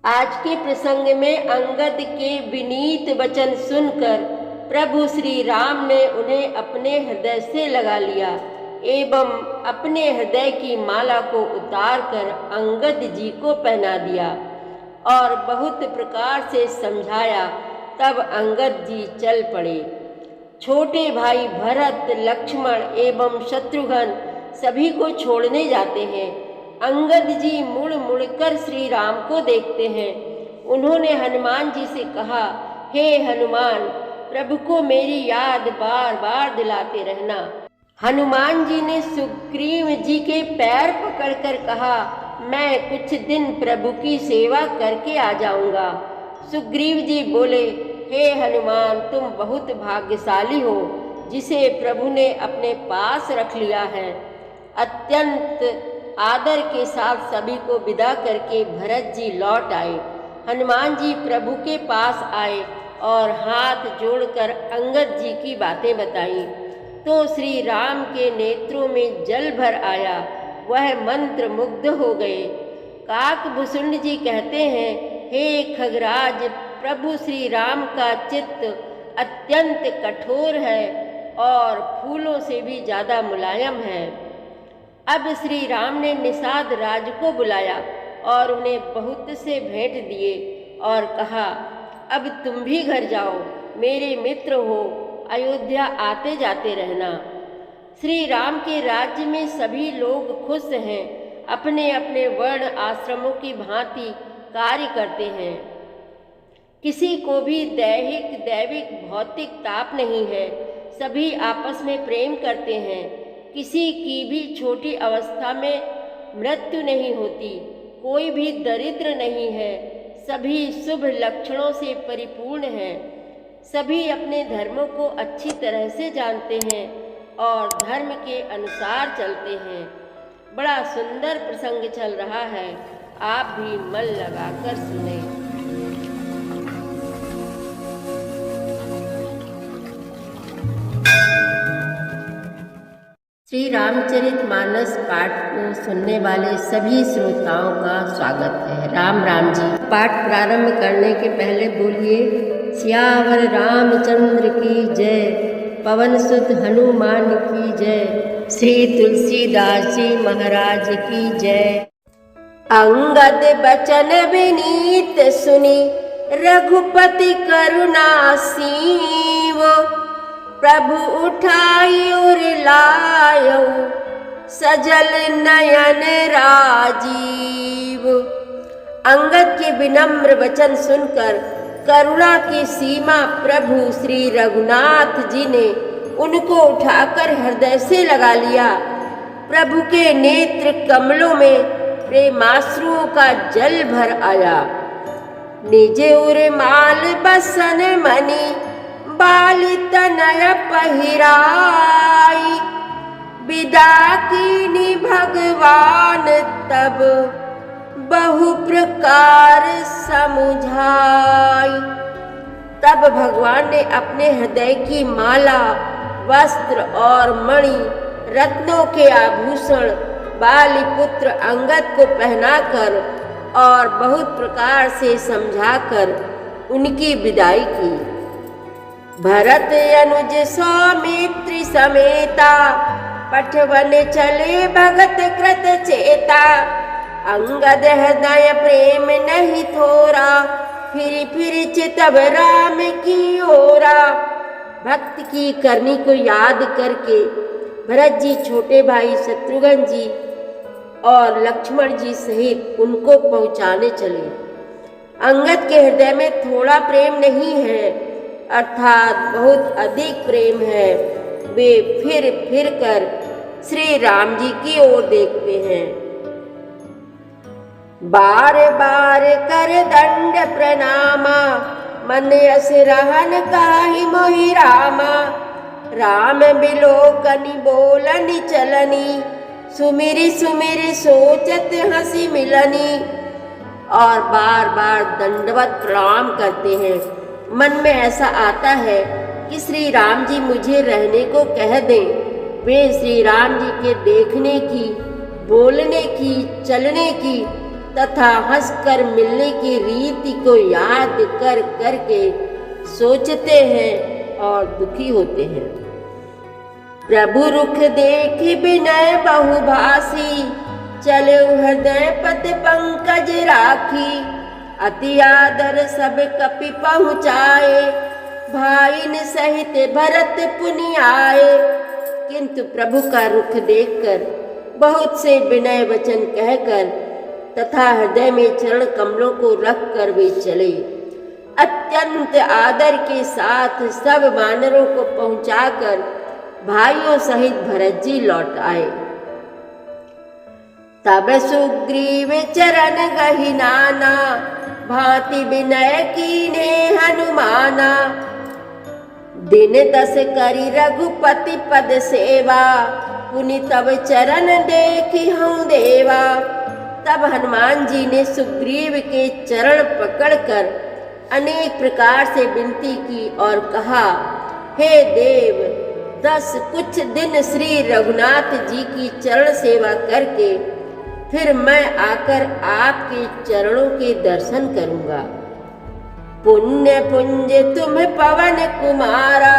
आज के प्रसंग में अंगद के विनीत वचन सुनकर प्रभु श्री राम ने उन्हें अपने हृदय से लगा लिया एवं अपने हृदय की माला को उतार कर अंगद जी को पहना दिया और बहुत प्रकार से समझाया। तब अंगद जी चल पड़े। छोटे भाई भरत, लक्ष्मण एवं शत्रुघ्न सभी को छोड़ने जाते हैं। अंगद जी मुड़ मुड़कर श्री राम को देखते हैं। उन्होंने हनुमान जी से कहा, हे हनुमान, प्रभु को मेरी याद बार बार दिलाते रहना। हनुमान जी ने सुग्रीव जी के पैर पकड़कर कहा, मैं कुछ दिन प्रभु की सेवा करके आ जाऊंगा। सुग्रीव जी बोले, हे हनुमान, तुम बहुत भाग्यशाली हो जिसे प्रभु ने अपने पास रख लिया है। अत्यंत आदर के साथ सभी को विदा करके भरत जी लौट आए। हनुमान जी प्रभु के पास आए और हाथ जोड़कर अंगद जी की बातें बताई तो श्री राम के नेत्रों में जल भर आया। वह मंत्र मुग्ध हो गए। काकभूषुंड जी कहते हैं, हे खगराज, प्रभु श्री राम का चित्त अत्यंत कठोर है और फूलों से भी ज़्यादा मुलायम है। अब श्री राम ने निषाद राज को बुलाया और उन्हें बहुत से भेंट दिए और कहा, अब तुम भी घर जाओ, मेरे मित्र हो, अयोध्या आते जाते रहना। श्री राम के राज्य में सभी लोग खुश हैं, अपने अपने वर्ण आश्रमों की भांति कार्य करते हैं। किसी को भी दैविक भौतिक ताप नहीं है। सभी आपस में प्रेम करते हैं। किसी की भी छोटी अवस्था में मृत्यु नहीं होती। कोई भी दरिद्र नहीं है। सभी शुभ लक्षणों से परिपूर्ण हैं। सभी अपने धर्मों को अच्छी तरह से जानते हैं और धर्म के अनुसार चलते हैं। बड़ा सुंदर प्रसंग चल रहा है, आप भी मन लगाकर सुने। श्री रामचरितमानस पाठ को सुनने वाले सभी श्रोताओं का स्वागत है। राम राम जी। पाठ प्रारंभ करने के पहले बोलिए, सियावर रामचंद्र की जय, पवन सुत हनुमान की जय, श्री तुलसीदास जी महाराज की जय। अंगद बचन विनीत सुनी, रघुपति करुणा सीव, प्रभु उठाई और लायो, सजल नयन राजीव। अंगद के विनम्र वचन सुनकर करुणा की सीमा प्रभु श्री रघुनाथ जी ने उनको उठाकर हृदय से लगा लिया। प्रभु के नेत्र कमलों में प्रेमाश्रुओं का जल भर आया। निजे उर्माल बसन मणि, बाली तनय पहिराई, विदा कीनी भगवान तब, बहु प्रकार समुझाई। तब भगवान ने अपने हृदय की माला, वस्त्र और मणि, रत्नों के आभूषण बाली पुत्र अंगद को पहनाकर और बहुत प्रकार से समझाकर उनकी विदाई की। भरत अनुज सौमित्र समेता, पठवन चले भगत कृत चेता। अंगद हृदय प्रेम नहीं थोरा, फिर चितव राम की ओरा। भक्त की करनी को याद करके भरत जी छोटे भाई शत्रुघ्न जी और लक्ष्मण जी सहित उनको पहुँचाने चले। अंगद के हृदय में थोड़ा प्रेम नहीं है, अर्थात बहुत अधिक प्रेम है। वे फिर कर श्री राम जी की ओर देखते हैं। बार बार कर दंड प्रणामा, मन यस रहन काहि मोहि रामा। राम बिलोकनि बोलनि चलनी, सुमिरि सुमिरि सोचत हंसी मिलनी। और बार बार दंडवत प्रणाम करते हैं। मन में ऐसा आता है कि श्री राम जी मुझे रहने को कह दें। वे श्री राम जी के देखने की, बोलने की, चलने की तथा हंसकर मिलने की रीति को याद कर करके सोचते हैं और दुखी होते हैं। प्रभु रुख देख विनय बहुभाषी, चले हृदय पति पंकज राखी। अति आदर सब कपि पहुँचाए, भाईन सहित भरत पुनि आए। किंतु प्रभु का रुख देखकर बहुत से विनय वचन कहकर तथा हृदय में चरण कमलों को रखकर वे चले। अत्यंत आदर के साथ सब वानरों को पहुंचाकर भाइयों सहित भरत जी लौट आए। तब सुग्रीव चरण गहि नाना, भांति विनय कीने हनुमाना। दिन 10 करी रघुपति पद सेवा, पुनि तब चरण देखी हूँ देवा। तब हनुमान जी ने सुग्रीव के चरण पकड़कर अनेक प्रकार से विनती की और कहा, हे देव, 10 कुछ दिन श्री रघुनाथ जी की चरण सेवा करके फिर मैं आकर आपके चरणों के दर्शन करूंगा। पुण्य पुंज तुम पवन कुमारा,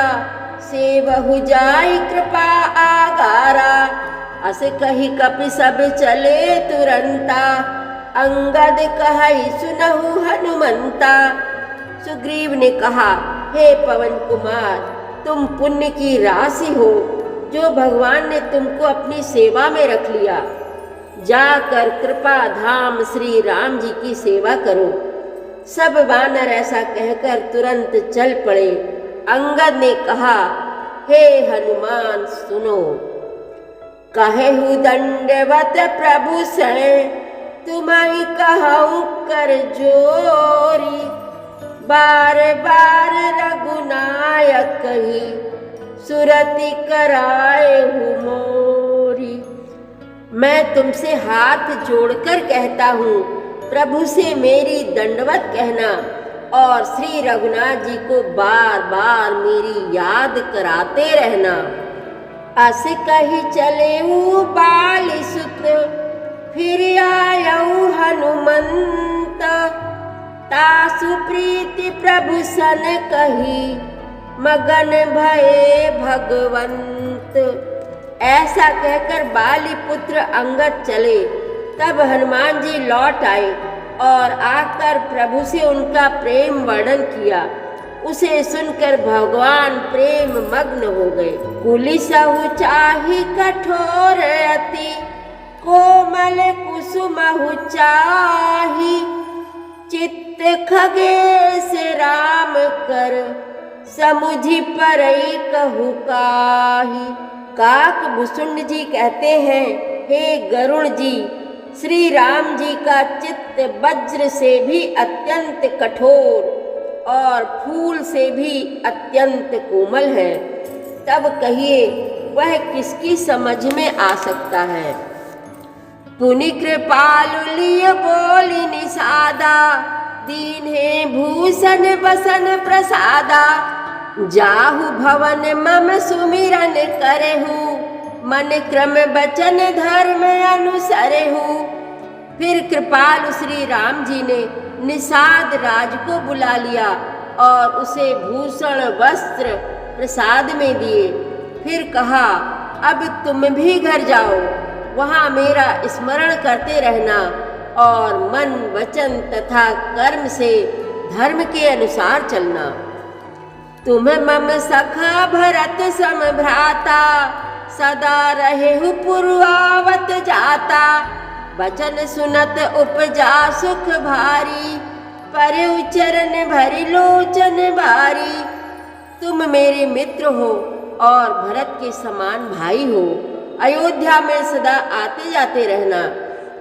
सेवहु जाई कृपा आगारा। अस कही कपि सब चले तुरंता, अंगद कहई सुनहु हनुमंता। सुग्रीव ने कहा, हे पवन कुमार, तुम पुण्य की राशि हो जो भगवान ने तुमको अपनी सेवा में रख लिया। जाकर कृपा धाम श्री राम जी की सेवा करो। सब वानर ऐसा कहकर तुरंत चल पड़े। अंगद ने कहा, हे हनुमान सुनो। कहेहु दंडवत प्रभु से, तुम्हारी कहूँ कर जोरी। बार बार रघुनायक ही, सुरति कराए हूँ मोरी। मैं तुमसे हाथ जोड़कर कहता हूँ, प्रभु से मेरी दंडवत कहना और श्री रघुनाथ जी को बार बार मेरी याद कराते रहना। अस कही चलेऊ बाली सुत, फिर आयऊ हनुमंत। तासु प्रीति प्रभु सन कही, मगन भये भगवंत। ऐसा कहकर बाली पुत्र अंगद चले। तब हनुमान जी लौट आए और आकर प्रभु से उनका प्रेम वर्णन किया। उसे सुनकर भगवान प्रेम मग्न हो गए। कुलिसहु चाहि कठोर अति, कोमल कुसुमहु चाहि। चित्त खगेश राम कर, समुझि परई कहु काही। काक भुसुंड जी कहते हैं, हे गरुण जी, श्री राम जी का चित्त वज्र से भी अत्यंत कठोर और फूल से भी अत्यंत कोमल है। तब कहिए वह किसकी समझ में आ सकता है। पुनि कृपालु लिय बोली निषादा, दीन है भूषण बसन प्रसादा। जाहु भवन मम सुमिरन करेहु, मन क्रम बचन धर्म अनुसरेहु। फिर कृपालु श्री राम जी ने निषाद राज को बुला लिया और उसे भूषण वस्त्र प्रसाद में दिए। फिर कहा, अब तुम भी घर जाओ, वहाँ मेरा स्मरण करते रहना और मन वचन तथा कर्म से धर्म के अनुसार चलना। तुम मम सखा भरत सम भ्राता, सदा रहेहु पूर्वावत जाता। वचन सुनत उपजा सुख भारी, परे उचरण भरी लोचन बारी। तुम मेरे मित्र हो और भरत के समान भाई हो। अयोध्या में सदा आते जाते रहना।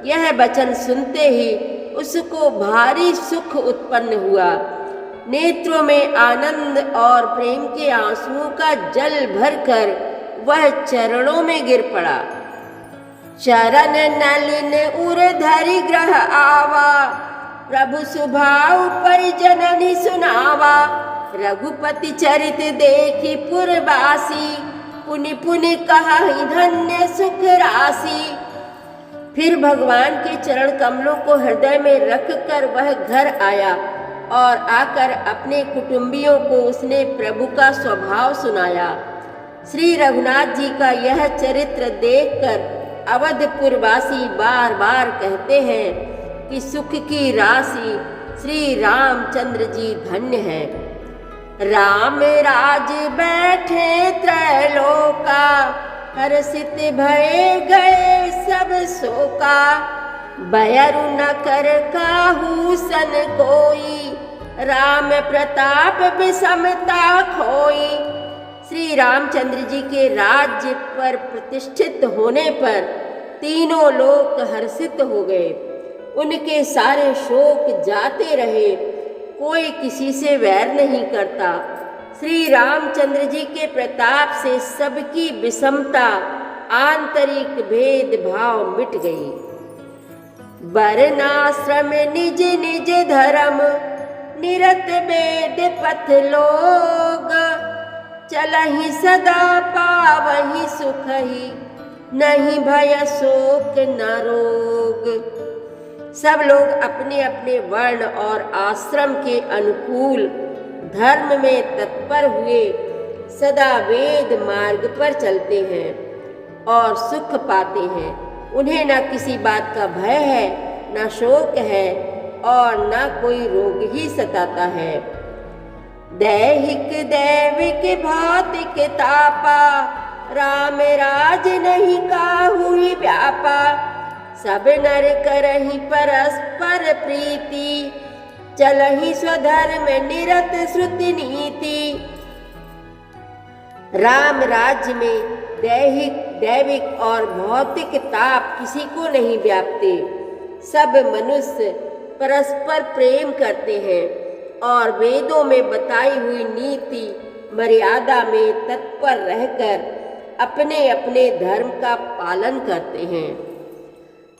यह वचन सुनते ही उसको भारी सुख उत्पन्न हुआ। नेत्रों में आनंद और प्रेम के आंसुओं का जल भरकर वह चरणों में गिर पड़ा। चरण नलिन उर धरि ग्रह आवा, प्रभु सुभाव परिजननि सुनावा। रघुपति चरित देखी पुरवासी, पुनि पुनि कहा धन्य सुख राशि। फिर भगवान के चरण कमलों को हृदय में रखकर वह घर आया और आकर अपने कुटुंबियों को उसने प्रभु का स्वभाव सुनाया। श्री रघुनाथ जी का यह चरित्र देखकर अवधपुरवासी बार बार कहते हैं कि सुख की राशि श्री रामचंद्र जी धन्य है। राम राज बैठे त्रैलोका, हर्षित भय गए सब शोका। बयरु न कर काहू सन कोई, राम प्रताप विषमता खोई। श्री रामचंद्र जी के राज्य पर प्रतिष्ठित होने पर तीनों लोक हर्षित हो गए। उनके सारे शोक जाते रहे, कोई किसी से वैर नहीं करता। श्री रामचंद्र जी के प्रताप से सबकी विषमता, आंतरिक भेदभाव मिट गई। वर्णाश्रम निज निज धर्म, निरत वेद पथ लोग। चलहि सदा पावहि सुखहि, नहीं भय शोक न रोग। सब लोग अपने अपने वर्ण और आश्रम के अनुकूल धर्म में तत्पर हुए सदा वेद मार्ग पर चलते हैं और सुख पाते हैं। उन्हें न किसी बात का भय है, न शोक है और न कोई रोग ही सताता है। दैहिक दैविक भौतिक तापा, राम राज नहीं काहू ही व्यापा। सब नर करहि परस्पर प्रीति, चलहि स्वधर्म निरत श्रुति नीति। राम राज्य में दैविक और भौतिक ताप किसी को नहीं व्यापते। सब मनुष्य परस्पर प्रेम करते हैं और वेदों में बताई हुई नीति मर्यादा में तत्पर रहकर अपने अपने धर्म का पालन करते हैं।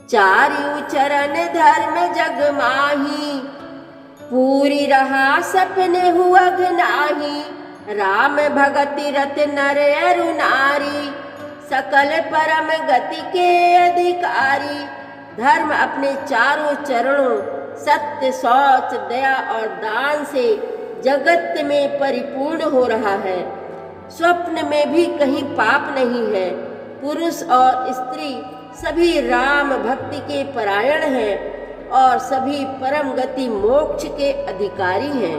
चारु चरण धर्म जग माही, पूरी रहा सपने हुआ नाही। राम भगति रत नर अरु नारी, सकल परम गति के अधिकारी। धर्म अपने चारों चरणों सत्य, शौच, दया और दान से जगत में परिपूर्ण हो रहा है। स्वप्न में भी कहीं पाप नहीं है। पुरुष और स्त्री सभी राम भक्ति के परायण हैं और सभी परम गति मोक्ष के अधिकारी हैं।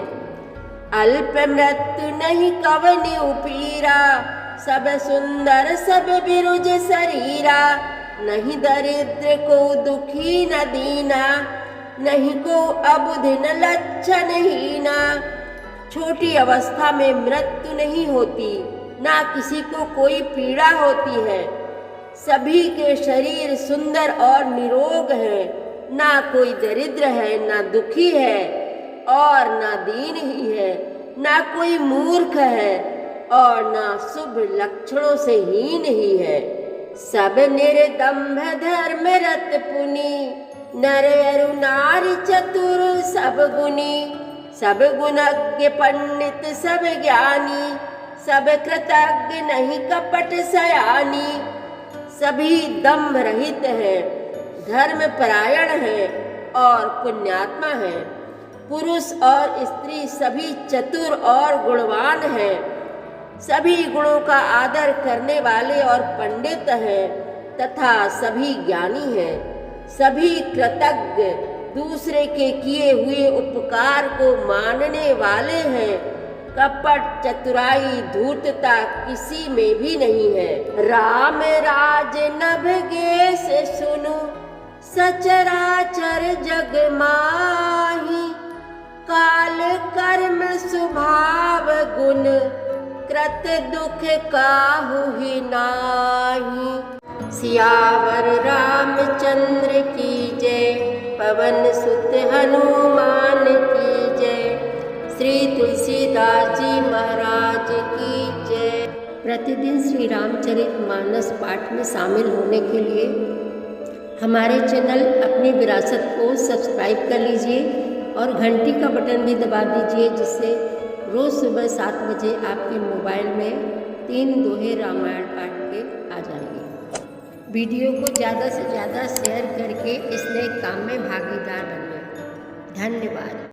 अल्प मृत्यु नहीं कवनि उपीरा, सब सुंदर सब बिरुज शरीरा। नहीं दरिद्र को दुखी न दीना, नहीं को अबुध न लक्षण हीना। छोटी अवस्था में मृत्यु नहीं होती, ना किसी को कोई पीड़ा होती है। सभी के शरीर सुंदर और निरोग हैं, ना कोई दरिद्र है, ना दुखी है और ना दीन ही है, ना कोई मूर्ख है और ना शुभ लक्षणों से हीन ही है। सब निर्दम्भ धर्म रत पुनि, नर अरु नारी चतुर सब गुनी। सब गुणज्ञ पंडित सब ज्ञानी, सब कृतज्ञ नहीं कपट सयानी। सभी दम्भ रहित हैं, धर्म परायण हैं और पुण्यात्मा हैं। पुरुष और स्त्री सभी चतुर और गुणवान हैं। सभी गुणों का आदर करने वाले और पंडित हैं तथा सभी ज्ञानी हैं। सभी कृतज्ञ, दूसरे के किए हुए उपकार को मानने वाले हैं। कपट, चतुराई, धूर्तता किसी में भी नहीं है। राम राज नभ गे से सुनु, सचराचर जग माही। काल कर्म स्वभाव गुण, कृत दुख काहू ही नाही। सियावर रामचंद्र की जय, पवन सुत हनुमान की जय। श्री तुलसीदास जी महाराज की जय। प्रतिदिन श्री रामचरितमानस पाठ में शामिल होने के लिए हमारे चैनल अपनी विरासत को सब्सक्राइब कर लीजिए और घंटी का बटन भी दबा दीजिए, जिससे रोज़ सुबह 7 बजे आपके मोबाइल में 3 दोहे रामायण पाठ के आ जाएंगे। वीडियो को ज़्यादा से ज़्यादा शेयर करके इस नए काम में भागीदार बनिए। धन्यवाद।